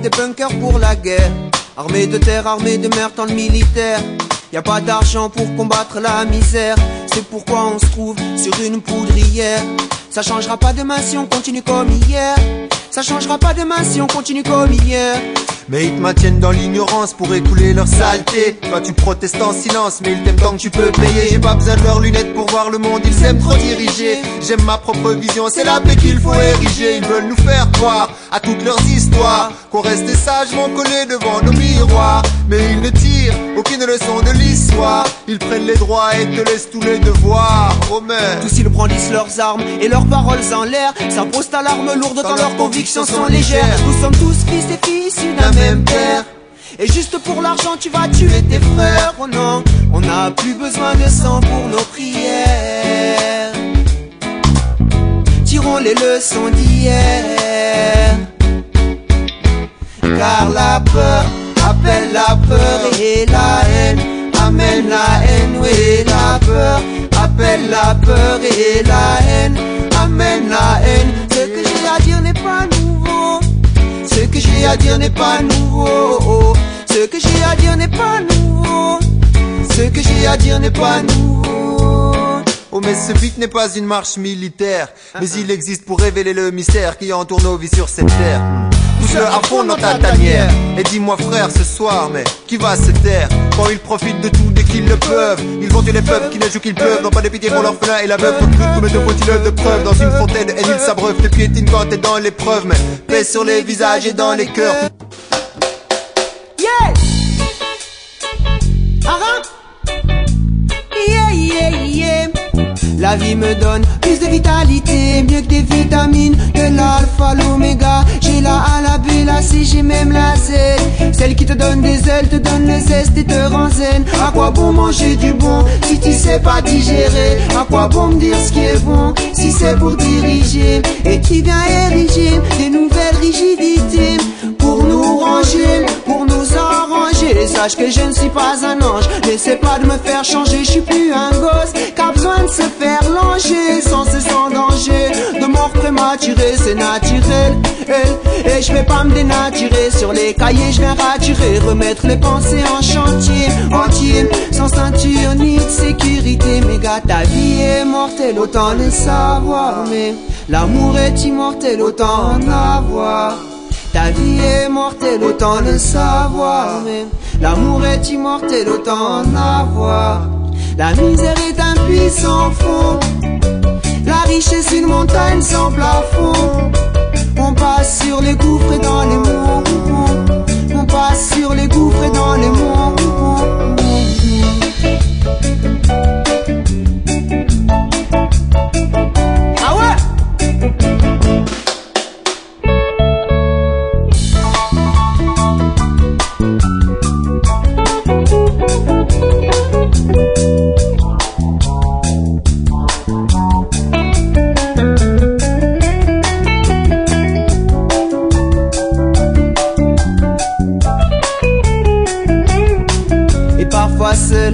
des bunkers pour la guerre. Armée de terre, armée de mer dans le militaire. Y a pas d'argent pour combattre la misère. C'est pourquoi on se trouve sur une poudrière. Ça changera pas demain si on continue comme hier. Ça changera pas demain si on continue comme hier. Mais ils te maintiennent dans l'ignorance pour écouler leur saleté. Toi tu protestes en silence, mais ils t'aiment tant que tu peux payer. J'ai pas besoin de leurs lunettes pour voir le monde, ils aiment trop diriger. J'aime ma propre vision, c'est la paix qu'il faut ériger. Ils veulent nous faire croire à toutes leurs histoires qu'on restait sagement collés devant nos miroirs. Mais ils ne tirent aucune leçon de l'histoire. Ils prennent les droits et te laissent tous les devoirs. Oh mais tous ils brandissent leurs armes et leurs paroles en l'air. S'imposent à l'arme lourde quand leurs convictions sont légères. Nous sommes tous fils et filles issus d'un même père. Et juste pour l'argent tu vas tuer tes frères. Oh non, on n'a plus besoin de sang pour nos prières. Tirons les leçons d'hier. Car la peur appelle la peur et la haine amène la haine. Oui, la peur appelle la peur et la haine amène la haine. Ce que j'ai à dire n'est pas nouveau. Ce que j'ai à dire n'est pas nouveau. Ce que j'ai à dire n'est pas nouveau. Ce que j'ai à dire n'est pas nouveau. oh mais ce beat n'est pas une marche militaire, mais il existe pour révéler le mystère qui entoure nos vies sur cette terre. Pousse-le à fond dans ta tanière et dis-moi frère ce soir, mais qui va se taire quand ils profitent de tout dès qu'ils le peuvent? Ils vont tuer les peuples qui ne jouent qu'ils pleuvent, n'ont pas de pitié pour l'orphelin et la veuve. Recrutent combien de faut-il œuvre de preuve dans une fontaine et ils s'abreuvent, te piétinent quand t'es dans l'épreuve, mais paix sur les visages et dans les cœurs. Yeah! Yeah, yeah, yeah. La vie me donne plus de vitalité, mieux que des vitamines, de l'alpha, l'oméga. J'ai la A, la B, la C, j'ai même la Z. Celle qui te donne des ailes, te donne le zeste et te rend zen. À quoi bon manger du bon si tu sais pas digérer? À quoi bon me dire ce qui est bon si c'est pour diriger? Et qui vient ériger des nouvelles rigidités pour nous ranger, pour nous arranger. Sache que je ne suis pas un ange, n'essaie pas de me faire changer. Je suis plus un gosse qu'a besoin de se faire langer sans cesse en danger de mort prématurée, c'est naturel. Et je vais pas me dénaturer sur les cahiers, je viens raturer, remettre les pensées en chantier entier, sans ceinture ni de sécurité. Mais gars, ta vie est mortelle, autant le savoir. Mais l'amour est immortel, autant en avoir. Ta vie est mortelle, autant le savoir. Mais l'amour est immortel, autant en avoir. La misère est un puits sans fond, la richesse une montagne sans plafond. On passe sur les gouffres et dans les monts. On passe sur les gouffres et dans les monts. Ah ouais! Parfois seul,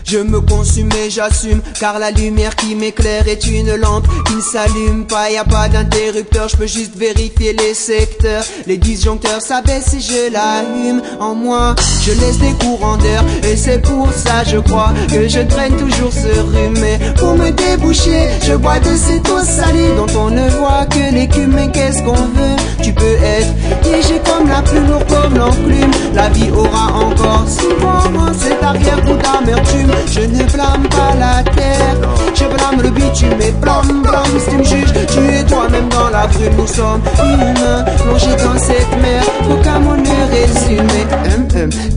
je me consume et j'assume, car la lumière qui m'éclaire est une lampe qui ne s'allume pas. Y a pas d'interrupteur, je peux juste vérifier les secteurs. Les disjoncteurs s'abaissent et je l'allume en moi. Je laisse des courants d'air et c'est pour ça je crois que je traîne toujours ce rhume. Mais pour me déboucher, je bois de cette eau salée dont on ne voit que l'écume. Mais qu'est-ce qu'on veut? Tu peux être léger comme la plume, lourd comme l'enclume. La vie aura encore souvent cet arrière-goût d'amertume. Je ne blâme pas la terre, je blâme le bitume et blâme, si tu me juges, tu es toi-même dans la brume. Nous sommes humains, plongés dans cette mer, aucun mot ne résume.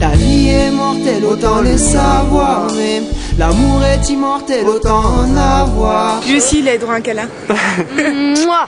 Ta vie est mortelle, autant le savoir. Mais l'amour est immortel, autant en avoir. Lui aussi, il a droit à un câlin. Moi.